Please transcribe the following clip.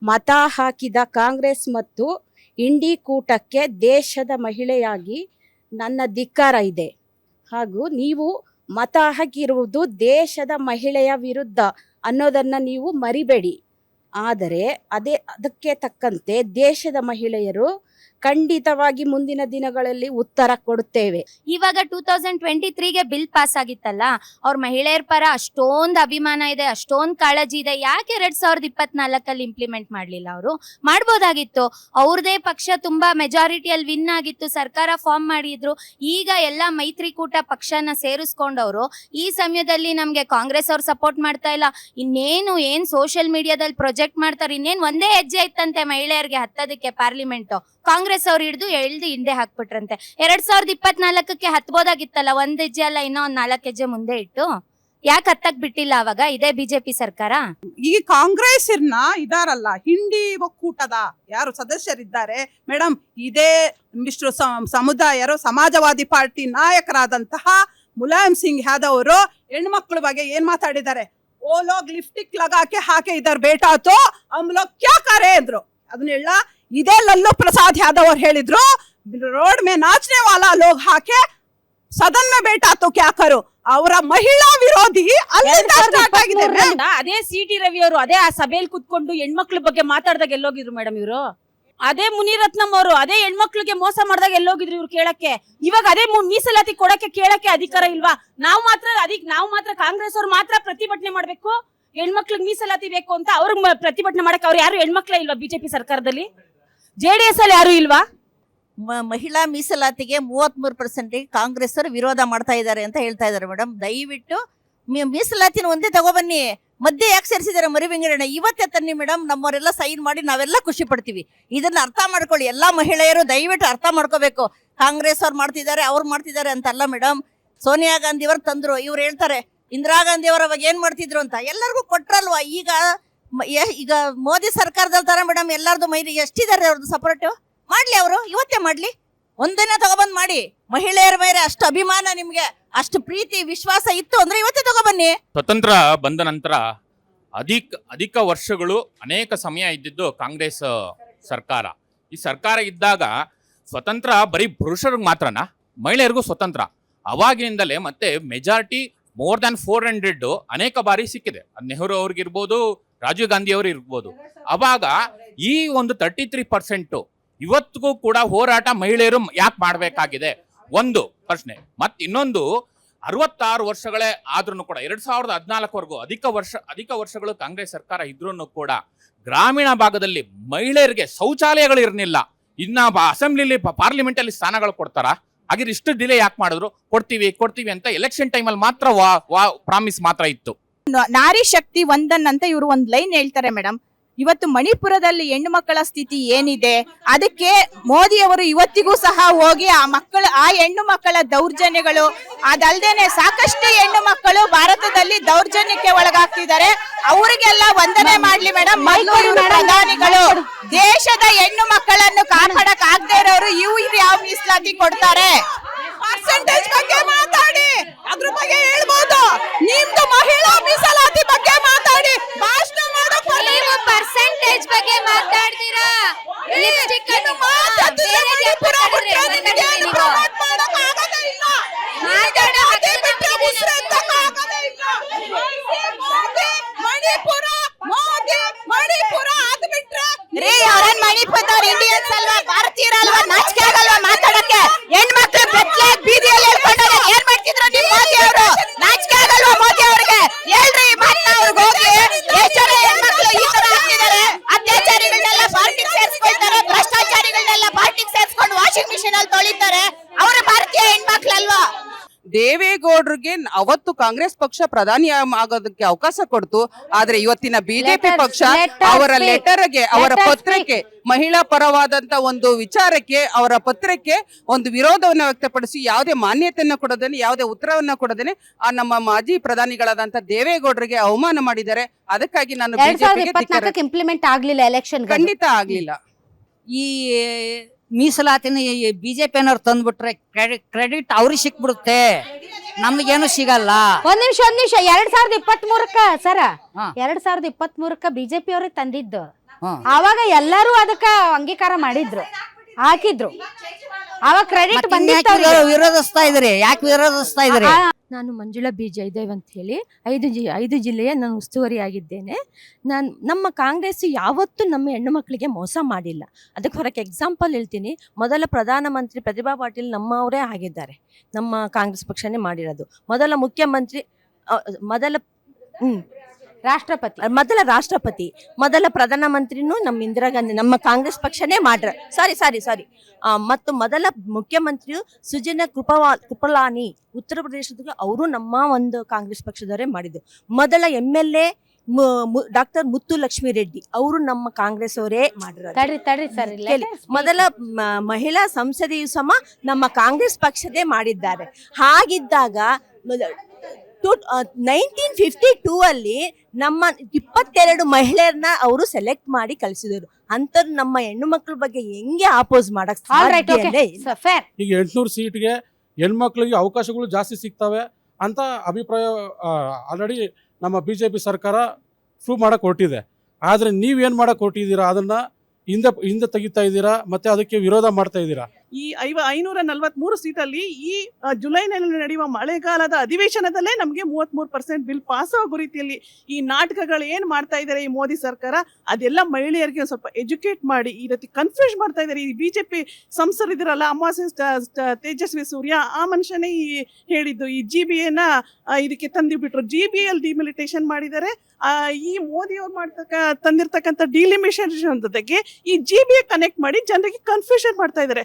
ಮತ ಹಾಕಿದ ಕಾಂಗ್ರೆಸ್ ಮತ್ತು ಇಂಡಿ ಕೂಟಕ್ಕೆ ದೇಶದ ಮಹಿಳೆಯಾಗಿ ನನ್ನ ಧಿಕ್ಕಾರ ಇದೆ. ಹಾಗೂ ನೀವು ಮತ ಹಾಕಿರುವುದು ದೇಶದ ಮಹಿಳೆಯ ವಿರುದ್ಧ ಅನ್ನೋದನ್ನು ನೀವು ಮರಿಬೇಡಿ. ಆದರೆ ಅದಕ್ಕೆ ತಕ್ಕಂತೆ ದೇಶದ ಮಹಿಳೆಯರು ಖಂಡಿತವಾಗಿ ಮುಂದಿನ ದಿನಗಳಲ್ಲಿ ಉತ್ತರ ಕೊಡುತ್ತೇವೆ. ಇವಾಗ 2023ಗೆ ಬಿಲ್ ಪಾಸ್ ಆಗಿತ್ತಲ್ಲ, ಅವ್ರ ಮಹಿಳೆಯರ ಪರ ಅಷ್ಟೊಂದು ಅಭಿಮಾನ ಇದೆ, ಅಷ್ಟೊಂದು ಕಾಳಜಿ ಇದೆ, ಯಾಕೆ 2024ಅಲ್ಲಿ ಇಂಪ್ಲಿಮೆಂಟ್ ಮಾಡ್ಲಿಲ್ಲ? ಅವರು ಮಾಡ್ಬೋದಾಗಿತ್ತು. ಅವ್ರದೇ ಪಕ್ಷ ತುಂಬಾ ಮೆಜಾರಿಟಿಯಲ್ಲಿ ವಿನ್ ಆಗಿತ್ತು, ಸರ್ಕಾರ ಫಾರ್ಮ್ ಮಾಡಿದ್ರು. ಈಗ ಎಲ್ಲ ಮೈತ್ರಿಕೂಟ ಪಕ್ಷನ ಸೇರಿಸ್ಕೊಂಡವ್ರು ಈ ಸಮಯದಲ್ಲಿ ನಮ್ಗೆ ಕಾಂಗ್ರೆಸ್ ಅವ್ರು ಸಪೋರ್ಟ್ ಮಾಡ್ತಾ ಇಲ್ಲ, ಏನ್ ಸೋಷಿಯಲ್ ಮೀಡಿಯಾದಲ್ಲಿ ಪ್ರೊಜೆಕ್ಟ್ ಮಾಡ್ತಾರೆ, ಇನ್ನೇನ್ ಒಂದೇ ಹೆಜ್ಜೆ ಇತ್ತಂತೆ ಮಹಿಳೆಯರಿಗೆ ಹತ್ತದಕ್ಕೆ ಪಾರ್ಲಿಮೆಂಟ್, ಕಾಂಗ್ರೆಸ್ ಅವ್ರು ಹಿಡಿದು ಹಿಂದೆ ಹಾಕ್ಬಿಟ್ರಂತೆ. 2024ಕ್ಕೆ ಹತ್ಬೋದಾಗಿತ್ತಲ್ಲ, ಒಂದ್ ಹೆಜ್ಜೆ ಅಲ್ಲ, ಇನ್ನೂ ಒಂದ್ 4 ಹೆಜ್ಜೆ ಮುಂದೆ ಇಟ್ಟು. ಯಾಕೆ ಹತ್ತಕ್ ಬಿಟ್ಟಿಲ್ಲ ಅವಾಗ ಇದೇ ಬಿಜೆಪಿ ಸರ್ಕಾರ? ಈ ಕಾಂಗ್ರೆಸ್ ಇದಾರಲ್ಲ, ಹಿಂಡಿ ಒಕ್ಕೂಟದ ಯಾರು ಸದಸ್ಯರಿದ್ದಾರೆ ಮೇಡಮ್, ಇದೇ ಮಿಶ್ರ ಸಮುದಾಯರು ಸಮಾಜವಾದಿ ಪಾರ್ಟಿ ನಾಯಕರಾದಂತಹ ಮುಲಾಯಂ ಸಿಂಗ್ ಯಾದವ್ ಅವರು ಹೆಣ್ಮಕ್ಳ ಬಗ್ಗೆ ಏನ್ ಮಾತಾಡಿದ್ದಾರೆ? ಓ ಲೋಗ್ ಲಿಪ್ಸ್ಟಿಕ್ ಲಗಾಕೆ ಹಾಕೆ ಇದರ್ ಬೇಟಾ ತೋ ಹಮ್ ಲೋಗ್ ಕ್ಯಾ ಕರೆ ಅಂದ್ರು. ಅದನ್ನೆಲ್ಲ ಇದೇ ಲಲ್ಲು ಪ್ರಸಾದ್ ಯಾದವ್ ಅವ್ರು ಹೇಳಿದ್ರು, ರೋಡ್ ಮೇ ನಾಚನೆ ವಾಲಾ ಲೋಗ್ ಹಾಕೆ ಸದನ್ ಮೇ ಬೇಟಾ ತೋ ಕ್ಯಾ ಕರೋ. ಅವರ ಮಹಿಳಾ ವಿರೋಧಿ ಅದೇ ಸಿ.ಟಿ. ರವಿ ಅವರು ಅದೇ ಆ ಸಭೆಯಲ್ಲಿ ಕುತ್ಕೊಂಡು ಹೆಣ್ಮಕ್ಳ ಬಗ್ಗೆ ಮಾತಾಡಿದಾಗ ಎಲ್ಲೋಗಿದ್ರು ಮೇಡಮ್ ಇವರು? ಅದೇ ಮುನಿರತ್ನಂ ಅವರು ಅದೇ ಹೆಣ್ಮಕ್ಳಿಗೆ ಮೋಸ ಮಾಡಿದಾಗ ಎಲ್ಲೋಗಿದ್ರು ಇವ್ರು ಕೇಳಕ್ಕೆ? ಇವಾಗ ಅದೇ ಮೀಸಲಾತಿ ಕೊಡಕ್ಕೆ ಕೇಳಕ್ಕೆ ಅಧಿಕಾರ ಇಲ್ವಾ? ನಾವು ಮಾತ್ರ ಕಾಂಗ್ರೆಸ್ ಅವ್ರು ಮಾತ್ರ ಪ್ರತಿಭಟನೆ ಮಾಡ್ಬೇಕು, ಹೆಣ್ಮಕ್ಳಿಗೆ ಮೀಸಲಾತಿ ಬೇಕು ಅಂತ ಅವ್ರಿಗೆ ಪ್ರತಿಭಟನೆ ಮಾಡಕ್ಕೆ ಅವ್ರು ಯಾರು ಹೆಣ್ಮಕ್ಳೇ ಇಲ್ವಾ? ಬಿಜೆಪಿ ಸರ್ಕಾರದಲ್ಲಿ JDS ಅಲ್ಲಿ ಯಾರು ಇಲ್ವಾ? ಮಹಿಳಾ ಮೀಸಲಾತಿಗೆ 33% ಕಾಂಗ್ರೆಸ್ ಅವರು ವಿರೋಧ ಮಾಡ್ತಾ ಇದ್ದಾರೆ ಅಂತ ಹೇಳ್ತಾ ಇದ್ದಾರೆ ಮೇಡಮ್. ದಯವಿಟ್ಟು ಮೀಸಲಾತಿನ ಒಂದೇ ತಗೊಬನ್ನಿ, ಮಧ್ಯೆ ಯಾಕೆ ಸೇರಿಸಿದ್ದಾರೆ ಮರಿ ವೆಂಕಟಣ್ಣ? ಇವತ್ತೇ ತನ್ನಿ ಮೇಡಮ್, ನಮ್ಮವರೆಲ್ಲ ಸೈನ್ ಮಾಡಿ ನಾವೆಲ್ಲ ಖುಷಿ ಪಡ್ತೀವಿ. ಇದನ್ನ ಅರ್ಥ ಮಾಡ್ಕೊಳ್ಳಿ, ಎಲ್ಲಾ ಮಹಿಳೆಯರು ದಯವಿಟ್ಟು ಅರ್ಥ ಮಾಡ್ಕೋಬೇಕು. ಕಾಂಗ್ರೆಸ್ ಅವ್ರು ಮಾಡ್ತಿದ್ದಾರೆ, ಅವ್ರು ಮಾಡ್ತಿದ್ದಾರೆ ಅಂತಲ್ಲ ಮೇಡಮ್. ಸೋನಿಯಾ ಗಾಂಧಿ ಅವರು ತಂದ್ರು, ಇವ್ರು ಹೇಳ್ತಾರೆ ಇಂದಿರಾ ಗಾಂಧಿ ಅವರ ಅವಾಗ ಏನ್ ಮಾಡ್ತಿದ್ರು ಅಂತ. ಎಲ್ಲರಿಗೂ ಕೊಟ್ರಲ್ವಾ? ಈಗ ಮೋದಿ ಸರ್ಕಾರದಲ್ಲಿ ತರ ಮೇಡಮ್ ಎಲ್ಲಾರ್ದು ಎಷ್ಟಿದ್ದಾರೆ ಅವ್ರದ್ದು ಸಪೋರ್ಟ್? ಮಾಡ್ಲಿ, ಅವರು ಇವತ್ತೇ ಮಾಡ್ಲಿ, ಒಂದಿನ ತಗೊಬಂದ್ ಮಾಡಿ. ಮಹಿಳೆಯರ ಮೇಲೆ ಅಷ್ಟು ಅಭಿಮಾನ ನಿಮ್ಗೆ, ಅಷ್ಟು ಪ್ರೀತಿ ವಿಶ್ವಾಸ ಇತ್ತು ಅಂದ್ರೆ ಇವತ್ತೇ ತಗೊಬನ್ನಿ. ಸ್ವತಂತ್ರ ಬಂದ ನಂತರ ಅಧಿಕ ವರ್ಷಗಳು ಅನೇಕ ಸಮಯ ಇದ್ದಿದ್ದು ಕಾಂಗ್ರೆಸ್ ಸರ್ಕಾರ. ಈ ಸರ್ಕಾರ ಇದ್ದಾಗ ಸ್ವತಂತ್ರ ಬರೀ ಪುರುಷರಿಗೆ ಮಾತ್ರನಾ? ಮಹಿಳೆಯರಿಗೂ ಸ್ವತಂತ್ರ ಅವಾಗಿನಿಂದಲೇ. ಮತ್ತೆ ಮೆಜಾರಿಟಿ ಮೋರ್ ದ್ಯಾನ್ 400 ಅನೇಕ ಬಾರಿ ಸಿಕ್ಕಿದೆ. ನೆಹರು ಅವ್ರಿಗಿರ್ಬೋದು, ರಾಜೀವ್ ಗಾಂಧಿ ಅವ್ರು ಇರ್ಬೋದು. ಅವಾಗ ಈ ಒಂದು 33% ಇವತ್ತಿಗೂ ಕೂಡ ಹೋರಾಟ ಮಹಿಳೆಯರು ಯಾಕೆ ಮಾಡಬೇಕಾಗಿದೆ? ಒಂದು ಪ್ರಶ್ನೆ. ಮತ್ತೆ ಇನ್ನೊಂದು, 66 ವರ್ಷಗಳೇ ಆದ್ರೂ ಕೂಡ 2014ವರೆಗೂ ಅಧಿಕ ವರ್ಷಗಳು ಕಾಂಗ್ರೆಸ್ ಸರ್ಕಾರ ಇದ್ರೂ ಕೂಡ ಗ್ರಾಮೀಣ ಭಾಗದಲ್ಲಿ ಮಹಿಳೆಯರಿಗೆ ಶೌಚಾಲಯಗಳು ಇರಲಿಲ್ಲ. ಇನ್ನ ಅಸೆಂಬ್ಲಿಲಿ ಪಾರ್ಲಿಮೆಂಟ್ ಅಲ್ಲಿ ಸ್ಥಾನಗಳು ಕೊಡ್ತಾರ? ಹಾಗೆ ಇಷ್ಟು ಡಿಲೇ ಯಾಕೆ ಮಾಡಿದ್ರು? ಕೊಡ್ತೀವಿ ಅಂತ ಎಲೆಕ್ಷನ್ ಟೈಮಲ್ಲಿ ಮಾತ್ರ ಪ್ರಾಮಿಸ್ ಮಾತ್ರ ಇತ್ತು. ನಾರಿ ಶಕ್ತಿ ವಂದನ್ ಅಂತ ಇವರು ಒಂದ್ ಲೈನ್ ಹೇಳ್ತಾರೆ ಮೇಡಮ್. ಇವತ್ತು ಮಣಿಪುರದಲ್ಲಿ ಹೆಣ್ಣು ಮಕ್ಕಳ ಸ್ಥಿತಿ ಏನಿದೆ, ಅದಕ್ಕೆ ಮೋದಿ ಅವರು ಇವತ್ತಿಗೂ ಸಹ ಹೋಗಿ ಆ ಹೆಣ್ಣು ಮಕ್ಕಳ ದೌರ್ಜನ್ಯಗಳು, ಅದಲ್ದೇನೆ ಸಾಕಷ್ಟು ಹೆಣ್ಣು ಮಕ್ಕಳು ಭಾರತದಲ್ಲಿ ದೌರ್ಜನ್ಯಕ್ಕೆ ಒಳಗಾಗ್ತಿದ್ದಾರೆ. ಅವರಿಗೆಲ್ಲ ವಂದನೆ ಮಾಡ್ಲಿ ಮೇಡಮ್. ಪ್ರಧಾನಿಗಳು ದೇಶದ ಹೆಣ್ಣು ಮಕ್ಕಳನ್ನು ಕಾಪಾಡಕ್ ಆಗದೆ ಇರೋರು ಇವ್ರು ಯಾವ ಮೀಸಲಾತಿ ಕೊಡ್ತಾರೆ? ಪರ್ಸೆಂಟೇಜ್ ಬಗ್ಗೆ ಮಾತಾಡಿ, ಅದ್ರ ಬಗ್ಗೆ ಹೇಳ್ಬೋದು. ನಿಮ್ದು ಮಹಿಳಾ ಮೀಸಲಾತಿ ಬಗ್ಗೆ ಮಾತಾಡಿ, ಭಾಷಣ ಪರ್ಸೆಂಟೇಜ್ ಬಗ್ಗೆ ಮಾತಾಡ್ತೀರಾ? ಮಣಿಪುರದವ್ರು ಇಂಡಿಯನ್ಸ್ ಅಲ್ವಾ, ಭಾರತೀಯರಲ್ವಾ? ನಾಚಿಕೆ ಆಗಲ್ವಾ ಮಾತಾಡಕ್ಕೆ? ಹೆಣ್ಮಕ್ಳು ಬೀದಿಯಲ್ಲಿ ಹೇಳ್ಕೊಂಡಾಗ ಏನ್ ಮಾಡ್ತಿದ್ರು ನಿಮ್ ಮೋದಿ ಅವರು? ನಾಚಿಕೆ ಆಗಲ್ವಾ ಮೋದಿ ಅವ್ರಿಗೆ? ಹೇಳ್ರಿ ಮಾತನ್ನ ಅವ್ರಿಗೆ ಹೋಗಿ. ಎಷ್ಟು ಜನ ಹೆಣ್ಮಕ್ಳು ಈ ತರ ಆಗ್ತಿದ್ದಾರೆ? ಅತ್ಯಾಚಾರಿಗಳನ್ನೆಲ್ಲ ಪಾರ್ಟಿಗೆ ಸೇರಿಸ್ಕೊಳ್ತಾರೆ, ಭ್ರಷ್ಟಾಚಾರಿಗಳನ್ನೆಲ್ಲ ಪಾರ್ಟಿಗೆ ಸೇರಿಸ್ಕೊಂಡು ವಾಷಿಂಗ್ ಮಿಷಿನ್ ಅಲ್ಲಿ ತೊಳಿತಾರೆ. ಅವರ ಭಾರತೀಯ ಹೆಣ್ಮಕ್ಳಲ್ವಾ? ದೇವೇಗೌಡರಿಗೆ ಅವತ್ತು ಕಾಂಗ್ರೆಸ್ ಪಕ್ಷ ಪ್ರಧಾನಿ ಆಗೋದಕ್ಕೆ ಅವಕಾಶ ಕೊಡ್ತು. ಆದ್ರೆ ಇವತ್ತಿನ ಬಿಜೆಪಿ ಪಕ್ಷ ಅವರ ಲೆಟರ್ಗೆ, ಅವರ ಪತ್ರಕ್ಕೆ, ಮಹಿಳಾ ಪರವಾದಂತ ಒಂದು ವಿಚಾರಕ್ಕೆ, ಅವರ ಪತ್ರಕ್ಕೆ ಒಂದು ವಿರೋಧವನ್ನು ವ್ಯಕ್ತಪಡಿಸಿ ಯಾವುದೇ ಮಾನ್ಯತೆಯನ್ನು ಕೊಡದೇನೆ, ಯಾವುದೇ ಉತ್ತರವನ್ನ ಕೊಡದೇನೆ ನಮ್ಮ ಮಾಜಿ ಪ್ರಧಾನಿಗಳಾದಂತ ದೇವೇಗೌಡರಿಗೆ ಅವಮಾನ ಮಾಡಿದ್ದಾರೆ. ಅದಕ್ಕಾಗಿ ನಾನು ಬಿಜೆಪಿಗೆ ಇಂಪ್ಲಿಮೆಂಟ್ ಆಗ್ಲಿಲ್ಲ, ಎಲೆಕ್ಷನ್ ಖಂಡಿತ ಆಗ್ಲಿಲ್ಲ. ಈ ಮೀಸಲಾತಿನ ಬಿಜೆಪಿಯವ್ರು ತಂದ್ಬಿಟ್ರೆ ಕ್ರೆಡಿಟ್ ಅವ್ರಿಗೆ ಸಿಕ್ಬಿಡುತ್ತೆ, ನಮಗೇನು ಸಿಗಲ್ಲ. ಒಂದ್ ನಿಮಿಷ 2023ಕ್ಕ ಸರ 2023ಕ್ಕ ಬಿಜೆಪಿ ಅವ್ರಿಗೆ ತಂದಿದ್ದು ಆವಾಗ ಎಲ್ಲರೂ ಅದಕ್ಕ ಅಂಗೀಕಾರ ಮಾಡಿದ್ರು, ಹಾಕಿದ್ರು. ಅವಾಗ ಕ್ರೆಡಿಟ್ ಬಂದಿತ್ತು ಅವ್ರಿಗೆ. ವಿರೋಧಿಸ್ತಾ ಇದ್ರಿ, ಯಾಕೆ ವಿರೋಧಿಸ್ತಾ ಇದ್ರಿ? ನಾನು ಮಂಜುಳಾ ಬಿ ಜಯದೇವ್ ಅಂತ ಹೇಳಿ 5 ಜಿಲ್ಲೆಯ ನಾನು ಉಸ್ತುವಾರಿ ಆಗಿದ್ದೇನೆ. ನಮ್ಮ ಕಾಂಗ್ರೆಸ್ ಯಾವತ್ತೂ ನಮ್ಮ ಹೆಣ್ಣು ಮಕ್ಕಳಿಗೆ ಮೋಸ ಮಾಡಿಲ್ಲ. ಅದಕ್ಕೆ ಹೊರಗೆ ಎಕ್ಸಾಂಪಲ್ ಹೇಳ್ತೀನಿ. ಮೊದಲ ಪ್ರಧಾನಮಂತ್ರಿ ಪ್ರತಿಭಾ ಪಾಟೀಲ್ ನಮ್ಮವರೇ ಆಗಿದ್ದಾರೆ, ನಮ್ಮ ಕಾಂಗ್ರೆಸ್ ಪಕ್ಷನೇ ಮಾಡಿರೋದು. ಮೊದಲ ಮುಖ್ಯಮಂತ್ರಿ ಮೊದಲ ರಾಷ್ಟ್ರಪತಿ, ಮೊದಲ ಪ್ರಧಾನಮಂತ್ರಿನೂ ನಮ್ಮ ಇಂದಿರಾ ಗಾಂಧಿ ನಮ್ಮ ಕಾಂಗ್ರೆಸ್ ಪಕ್ಷನೇ ಮಾಡ್ರ. ಸಾರಿ ಮತ್ತು ಮೊದಲ ಮುಖ್ಯಮಂತ್ರಿಯು ಸುಜನ ಕೃಪಲಾನಿ ಉತ್ತರ ಪ್ರದೇಶದ ಅವರು ನಮ್ಮ ಒಂದು ಕಾಂಗ್ರೆಸ್ ಪಕ್ಷದವರೇ ಮಾಡಿದ್ದು. ಮೊದಲ MLA ಡಾಕ್ಟರ್ ಮುತ್ತು ಲಕ್ಷ್ಮಿ ರೆಡ್ಡಿ ಅವರು ನಮ್ಮ ಕಾಂಗ್ರೆಸ್ ಅವರೇ ಮಾಡಿರೋದು. ತಡ್ರಿ ಸರ್, ಮೊದಲ ಮಹಿಳಾ ಸಂಸದೆಯು ಸಮ ನಮ್ಮ ಕಾಂಗ್ರೆಸ್ ಪಕ್ಷದೇ ಮಾಡಿದ್ದಾರೆ. ಹಾಗಿದ್ದಾಗ 1952 ಅಲ್ಲಿ ನಮ್ಮ 22 ಮಹಿಳೆಯರನ್ನ ಅವರು ಸೆಲೆಕ್ಟ್ ಮಾಡಿ ಕಳಿಸಿದರು. ಅಂತರು ನಮ್ಮ ಹೆಣ್ಣು ಮಕ್ಕಳ ಬಗ್ಗೆ ಹೆಂಗೆ ಆಪೋಸ್ ಮಾಡಕ್ ಸಾಧ್ಯನೇ ಇಲ್ಲ. ಈಗ 800 ಸೀಟ್ಗೆ ಹೆಣ್ಮಕ್ಳಿಗೆ ಅವಕಾಶಗಳು ಜಾಸ್ತಿ ಸಿಗ್ತವೆ ಅಂತ ಅಭಿಪ್ರಾಯ ಆಲ್ರೆಡಿ ನಮ್ಮ BJP ಸರ್ಕಾರ ಪ್ರೂವ್ ಮಾಡಕ್ ಹೊರಟಿದೆ. ಆದ್ರೆ ನೀವೇನ್ ಮಾಡಕ್ ಹೊರಟಿದ್ದೀರಾ? ಅದನ್ನ ಹಿಂದೆ ತೆಗಿತಾ ಇದ್ದೀರಾ, ಮತ್ತೆ ಅದಕ್ಕೆ ವಿರೋಧ ಮಾಡ್ತಾ ಇದ್ದೀರಾ. ಈ 543 ಸೀಟಲ್ಲಿ ಈ ಜುಲೈನಲ್ಲಿ ನಡೆಯುವ ಮಳೆಗಾಲದ ಅಧಿವೇಶನದಲ್ಲೇ ನಮಗೆ 33% ಬಿಲ್ ಪಾಸ್ ಆಗೋ ರೀತಿಯಲ್ಲಿ ಈ ನಾಟಕಗಳು ಏನ್ ಮಾಡ್ತಾ ಇದ್ದಾರೆ ಈ ಮೋದಿ ಸರ್ಕಾರ, ಅದೆಲ್ಲ ಮಹಿಳೆಯರಿಗೆ ಸ್ವಲ್ಪ ಎಜುಕೇಟ್ ಮಾಡಿ ಈ ರೀತಿ ಕನ್ಫ್ಯೂಸ್ ಮಾಡ್ತಾ ಇದ್ದಾರೆ. ಈ BJP ಸಂಸರಿದಿರಲ್ಲ, ಅಮಾವಾಸ್ಯೆ ತೇಜಸ್ವಿ ಸೂರ್ಯ, ಆ ಮನುಷ್ಯನೇ ಹೇಳಿದ್ದು ಈ GBA ಇದಕ್ಕೆ ತಂದಿಬಿಟ್ರು. GBA ಡಿಮಿಲಿಟೇಷನ್ ಮಾಡಿದ್ದಾರೆ. ಈ ಮೋದಿ ಅವ್ರು ತಂದಿರ್ತಕ್ಕಂಥ ಡಿಲಿಮಿಟೇಷನ್ ಜೊತೆಗೆ ಈ GBA ಕನೆಕ್ಟ್ ಮಾಡಿ ಜನರಿಗೆ ಕನ್ಫ್ಯೂಷನ್ ಮಾಡ್ತಾ ಇದ್ದಾರೆ.